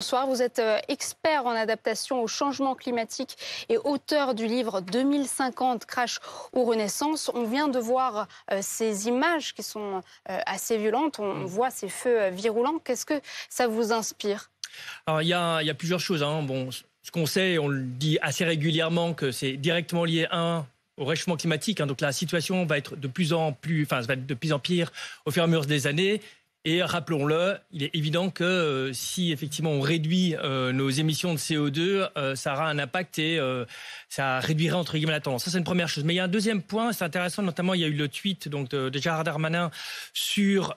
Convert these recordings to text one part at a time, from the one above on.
Bonsoir, vous êtes expert en adaptation au changement climatique et auteur du livre 2050, Crash ou Renaissance. On vient de voir ces images qui sont assez violentes. On voit ces feux virulents. Qu'est-ce que ça vous inspire? Alors, il y a plusieurs choses. Bon, ce qu'on sait, on le dit assez régulièrement, que c'est directement lié, au réchauffement climatique. Donc, la situation va être de plus en pire au fur et à mesure des années. Et rappelons-le, il est évident que si effectivement on réduit nos émissions de CO2, ça aura un impact et ça réduirait entre guillemets la tendance. Ça, c'est une première chose. Mais il y a un deuxième point, c'est intéressant, notamment il y a eu le tweet donc de Gérald Darmanin sur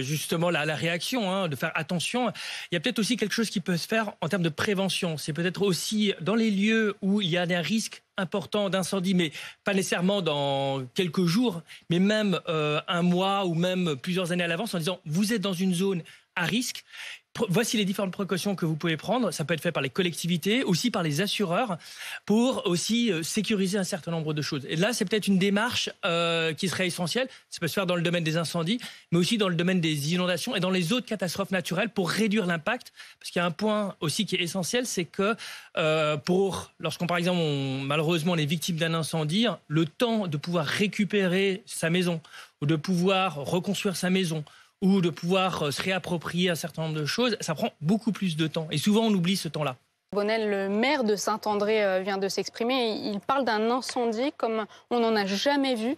justement la réaction, de faire attention. Il y a peut-être aussi quelque chose qui peut se faire en termes de prévention. C'est peut-être aussi dans les lieux où il y a des risques important d'incendie, mais pas nécessairement dans quelques jours, mais même un mois ou même plusieurs années à l'avance, en disant vous êtes dans une zone à risque. Voici les différentes précautions que vous pouvez prendre. Ça peut être fait par les collectivités, aussi par les assureurs, pour aussi sécuriser un certain nombre de choses. Et là, c'est peut-être une démarche qui serait essentielle. Ça peut se faire dans le domaine des incendies, mais aussi dans le domaine des inondations et dans les autres catastrophes naturelles pour réduire l'impact. Parce qu'il y a un point aussi qui est essentiel, c'est que lorsqu'on, par exemple, malheureusement, on est victime d'un incendie, le temps de pouvoir récupérer sa maison ou de pouvoir reconstruire sa maison, ou de pouvoir se réapproprier un certain nombre de choses, ça prend beaucoup plus de temps. Et souvent, on oublie ce temps-là. Bonnel, le maire de Saint-André vient de s'exprimer. Il parle d'un incendie comme on n'en a jamais vu,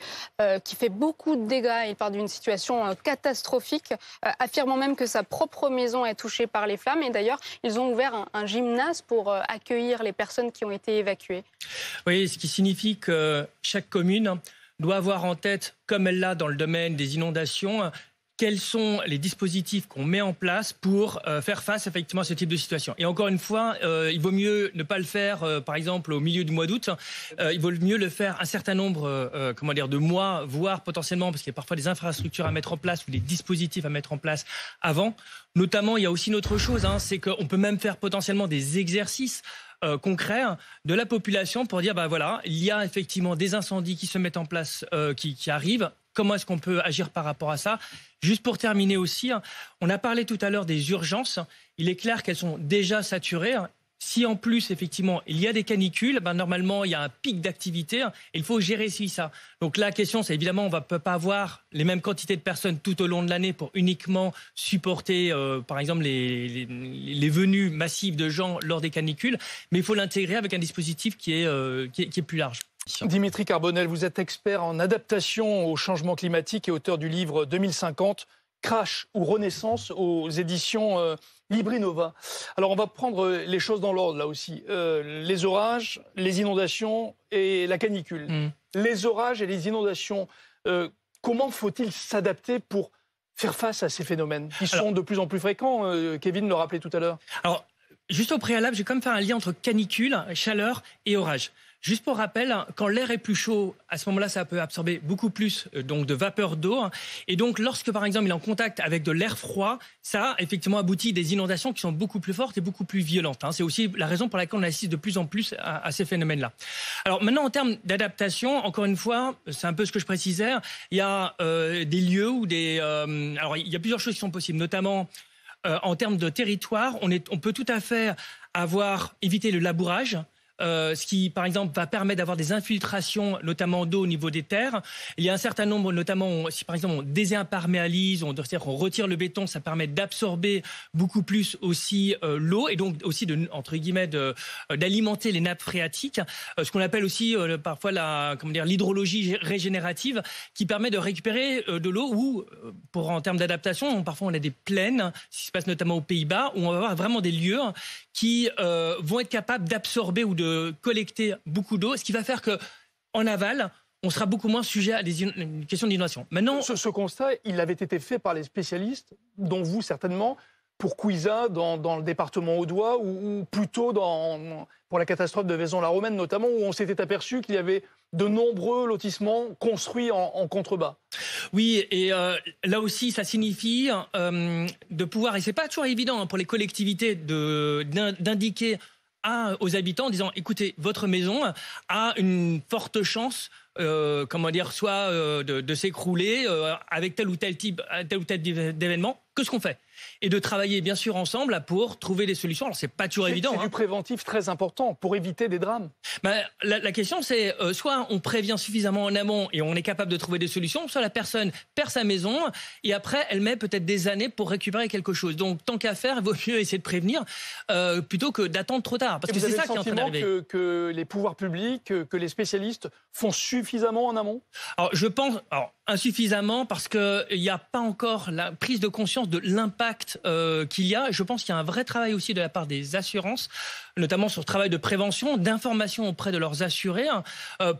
qui fait beaucoup de dégâts. Il parle d'une situation catastrophique, affirmant même que sa propre maison est touchée par les flammes. Et d'ailleurs, ils ont ouvert un gymnase pour accueillir les personnes qui ont été évacuées. Oui, ce qui signifie que chaque commune doit avoir en tête, comme elle l'a dans le domaine des inondations, quels sont les dispositifs qu'on met en place pour faire face effectivement à ce type de situation. Et encore une fois, il vaut mieux ne pas le faire, par exemple, au milieu du mois d'août. Il vaut mieux le faire un certain nombre de mois, voire potentiellement, parce qu'il y a parfois des infrastructures à mettre en place ou des dispositifs à mettre en place avant. Notamment, il y a aussi une autre chose, c'est qu'on peut même faire potentiellement des exercices concret de la population pour dire il y a effectivement des incendies qui se mettent en place, qui arrivent. Comment est-ce qu'on peut agir par rapport à ça? Juste pour terminer aussi, on a parlé tout à l'heure des urgences. Il est clair qu'elles sont déjà saturées. Si en plus, effectivement, il y a des canicules, normalement, il y a un pic d'activité. Il faut gérer ça. Donc la question, c'est évidemment, on ne peut pas avoir les mêmes quantités de personnes tout au long de l'année pour uniquement supporter, par exemple, les venues massives de gens lors des canicules. Mais il faut l'intégrer avec un dispositif qui est plus large. Dimitri Carbonel, vous êtes expert en adaptation au changement climatique et auteur du livre 2050, Crash ou Renaissance aux éditions Librinova. Alors on va prendre les choses dans l'ordre là aussi. Les orages, les inondations et la canicule. Les orages et les inondations, comment faut-il s'adapter pour faire face à ces phénomènes qui sont de plus en plus fréquents? Kevin le rappelait tout à l'heure. Alors, juste au préalable, j'ai quand même fait un lien entre canicule, chaleur et orage. Juste pour rappel, quand l'air est plus chaud, à ce moment-là, ça peut absorber beaucoup plus donc de vapeur d'eau. Et donc, lorsque, par exemple, il est en contact avec de l'air froid, ça, effectivement, aboutit des inondations qui sont beaucoup plus fortes et beaucoup plus violentes. C'est aussi la raison pour laquelle on assiste de plus en plus à ces phénomènes-là. Alors, maintenant, en termes d'adaptation, encore une fois, c'est un peu ce que je précisais, il y a des lieux où alors, il y a plusieurs choses qui sont possibles, notamment en termes de territoire. On peut tout à fait éviter le labourage. Ce qui, par exemple, va permettre d'avoir des infiltrations, notamment d'eau au niveau des terres. Il y a un certain nombre, notamment, si par exemple on désimperméalise, c'est-à-dire qu'on retire le béton, ça permet d'absorber beaucoup plus aussi l'eau et donc aussi d'alimenter les nappes phréatiques. Ce qu'on appelle aussi parfois l'hydrologie régénérative, qui permet de récupérer de l'eau ou, en termes d'adaptation, parfois on a des plaines, ce qui se passe notamment aux Pays-Bas, où on va avoir vraiment des lieux qui vont être capables d'absorber ou de collecter beaucoup d'eau, ce qui va faire qu'en aval, on sera beaucoup moins sujet à une question d'inondation. Maintenant, ce constat, il avait été fait par les spécialistes, dont vous certainement, pour Couisa dans le département audois, ou plutôt pour la catastrophe de Vaison-la-Romaine notamment, où on s'était aperçu qu'il y avait de nombreux lotissements construits en contrebas. Oui, et là aussi, ça signifie de pouvoir, et c'est pas toujours évident pour les collectivités d'indiquer aux habitants en disant écoutez, votre maison a une forte chance soit de s'écrouler avec tel ou tel type d'événement. Qu'est-ce qu'on fait? et de travailler bien sûr ensemble pour trouver des solutions. Alors c'est pas toujours évident. C'est du préventif très important pour éviter des drames. La question c'est soit on prévient suffisamment en amont et on est capable de trouver des solutions, soit la personne perd sa maison et après elle met peut-être des années pour récupérer quelque chose. Donc tant qu'à faire, il vaut mieux essayer de prévenir plutôt que d'attendre trop tard. Parce que c'est ça qui est en train d'arriver. Que les pouvoirs publics, que les spécialistes font suffisamment en amont? Alors je pense insuffisamment parce qu'il n'y a pas encore la prise de conscience de l'impact qu'il y a. Je pense qu'il y a un vrai travail aussi de la part des assurances, notamment sur le travail de prévention, d'information auprès de leurs assurés,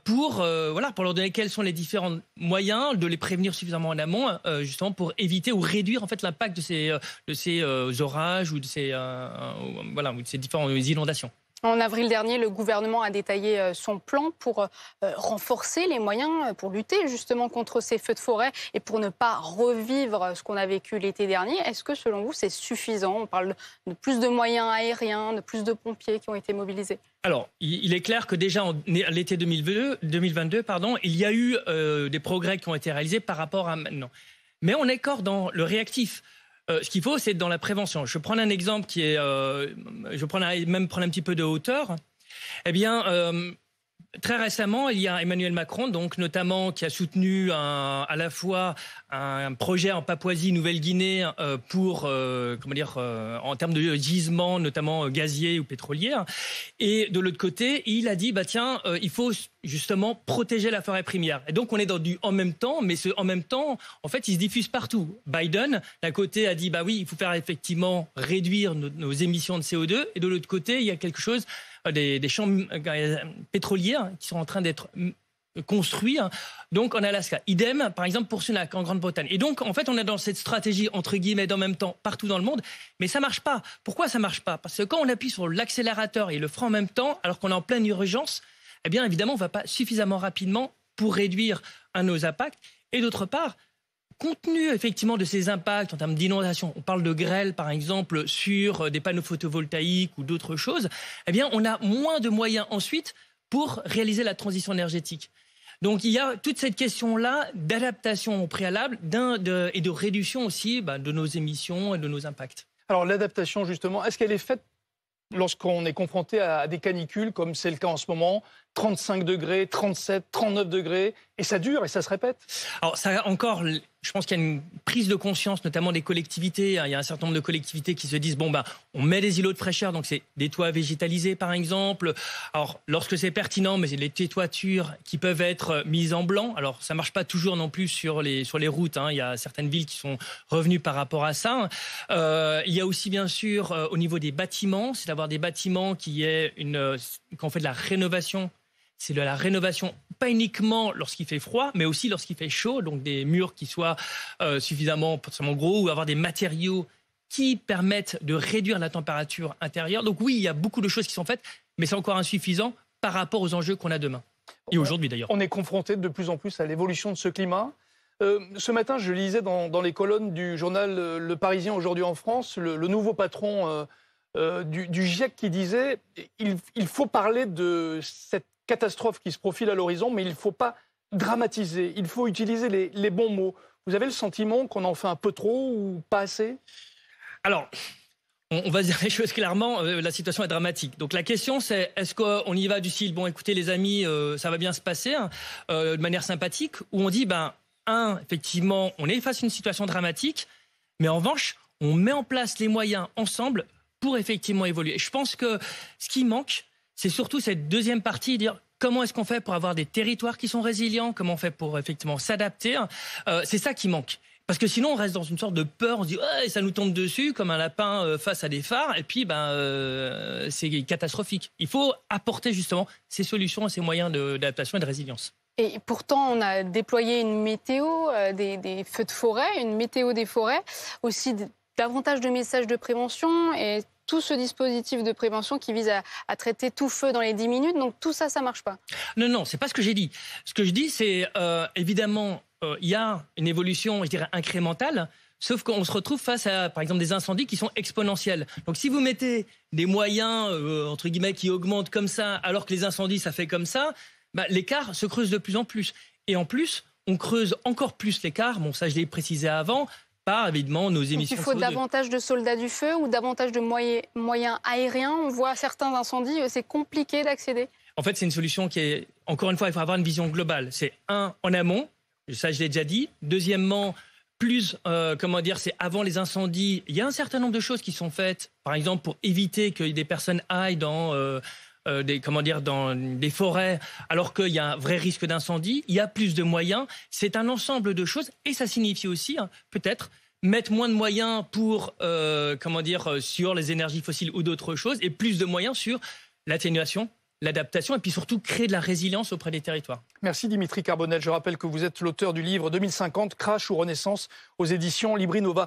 pour leur donner quels sont les différents moyens de les prévenir suffisamment en amont, justement pour éviter ou réduire en fait l'impact de ces orages ou de ces différentes inondations. En avril dernier, le gouvernement a détaillé son plan pour renforcer les moyens pour lutter justement contre ces feux de forêt et pour ne pas revivre ce qu'on a vécu l'été dernier. Est-ce que selon vous, c'est suffisant? On parle de plus de moyens aériens, de plus de pompiers qui ont été mobilisés. Alors, il est clair que déjà l'été 2022, il y a eu des progrès qui ont été réalisés par rapport à maintenant. Mais on est encore dans le réactif. Ce qu'il faut, c'est dans la prévention. Je vais prendre un exemple qui est... je vais même prendre un petit peu de hauteur. Eh bien, très récemment, il y a Emmanuel Macron, donc notamment, qui a soutenu à la fois un projet en Papouasie-Nouvelle-Guinée pour, en termes de gisements, notamment gaziers ou pétroliers. Et de l'autre côté, il a dit, il faut justement protéger la forêt primaire. Et donc on est dans du en même temps, mais ce en même temps, en fait, il se diffuse partout. Biden, d'un côté, a dit il faut faire effectivement réduire nos émissions de CO2, et de l'autre côté, il y a quelque chose, des champs pétroliers qui sont en train d'être construits, donc en Alaska. Idem, par exemple, pour Sunac en Grande-Bretagne. Et donc, en fait, on est dans cette stratégie, entre guillemets, d'en même temps, partout dans le monde, mais ça marche pas. Pourquoi ça marche pas? Parce que quand on appuie sur l'accélérateur et le frein en même temps, alors qu'on est en pleine urgence, eh bien, évidemment, on ne va pas suffisamment rapidement pour réduire nos impacts. Et d'autre part, compte tenu effectivement de ces impacts en termes d'inondation, on parle de grêle par exemple sur des panneaux photovoltaïques ou d'autres choses, eh bien, on a moins de moyens ensuite pour réaliser la transition énergétique. Donc il y a toute cette question-là d'adaptation au préalable et de réduction aussi de nos émissions et de nos impacts. Alors l'adaptation justement, est-ce qu'elle est faite lorsqu'on est confronté à des canicules, comme c'est le cas en ce moment, 35 degrés, 37, 39 degrés, et ça dure et ça se répète? Alors ça encore, je pense qu'il y a une prise de conscience, notamment des collectivités. Il y a un certain nombre de collectivités qui se disent, on met des îlots de fraîcheur, donc c'est des toits végétalisés par exemple. Alors lorsque c'est pertinent, mais c'est les toitures qui peuvent être mises en blanc. Alors ça marche pas toujours non plus sur les routes. Il y a certaines villes qui sont revenues par rapport à ça. Il y a aussi bien sûr au niveau des bâtiments, c'est d'avoir des bâtiments qu'on fait de la rénovation. C'est de la rénovation, pas uniquement lorsqu'il fait froid, mais aussi lorsqu'il fait chaud. Donc des murs qui soient suffisamment gros ou avoir des matériaux qui permettent de réduire la température intérieure. Donc oui, il y a beaucoup de choses qui sont faites, mais c'est encore insuffisant par rapport aux enjeux qu'on a demain. Et aujourd'hui d'ailleurs. On est confronté de plus en plus à l'évolution de ce climat. Ce matin, je lisais dans les colonnes du journal Le Parisien aujourd'hui en France, le nouveau patron du GIEC qui disait il faut parler de cette catastrophe qui se profile à l'horizon, mais il ne faut pas dramatiser, il faut utiliser les bons mots. Vous avez le sentiment qu'on en fait un peu trop ou pas assez? Alors, on va dire les choses clairement, la situation est dramatique. Donc la question c'est, est-ce qu'on y va du style, écoutez les amis, ça va bien se passer, de manière sympathique, ou on dit, effectivement, on est face à une situation dramatique, mais en revanche, on met en place les moyens ensemble pour effectivement évoluer. Et je pense que ce qui manque, c'est surtout cette deuxième partie, dire comment est-ce qu'on fait pour avoir des territoires qui sont résilients, comment on fait pour effectivement s'adapter. C'est ça qui manque. Parce que sinon, on reste dans une sorte de peur, on se dit ça nous tombe dessus comme un lapin face à des phares, et puis c'est catastrophique. Il faut apporter justement ces solutions et ces moyens d'adaptation et de résilience. Et pourtant, on a déployé une météo des feux de forêt, une météo des forêts, aussi davantage de messages de prévention et tout ce dispositif de prévention qui vise à traiter tout feu dans les 10 minutes. Donc tout ça, ça ne marche pas. Non, c'est pas ce que j'ai dit. Ce que je dis, c'est évidemment, il y a une évolution, je dirais, incrémentale, sauf qu'on se retrouve face à, par exemple, des incendies qui sont exponentiels. Donc si vous mettez des moyens, entre guillemets, qui augmentent comme ça, alors que les incendies, ça fait comme ça, l'écart se creuse de plus en plus. Et en plus, on creuse encore plus l'écart, ça je l'ai précisé avant, par évidemment nos Donc, émissions il faut CO2. davantage de soldats du feu ou davantage de moyens aériens. On voit certains incendies, c'est compliqué d'accéder. En fait, c'est une solution qui est, encore une fois, il faut avoir une vision globale. C'est en amont, ça je l'ai déjà dit. Deuxièmement, c'est avant les incendies. Il y a un certain nombre de choses qui sont faites, par exemple, pour éviter que des personnes aillent dans des forêts, alors qu'il y a un vrai risque d'incendie. Il y a plus de moyens. C'est un ensemble de choses, et ça signifie aussi, peut-être, mettre moins de moyens pour, sur les énergies fossiles ou d'autres choses, et plus de moyens sur l'atténuation, l'adaptation, et puis surtout créer de la résilience auprès des territoires. Merci Dimitri Carbonel. Je rappelle que vous êtes l'auteur du livre 2050, Crash ou Renaissance, aux éditions Libri Nova.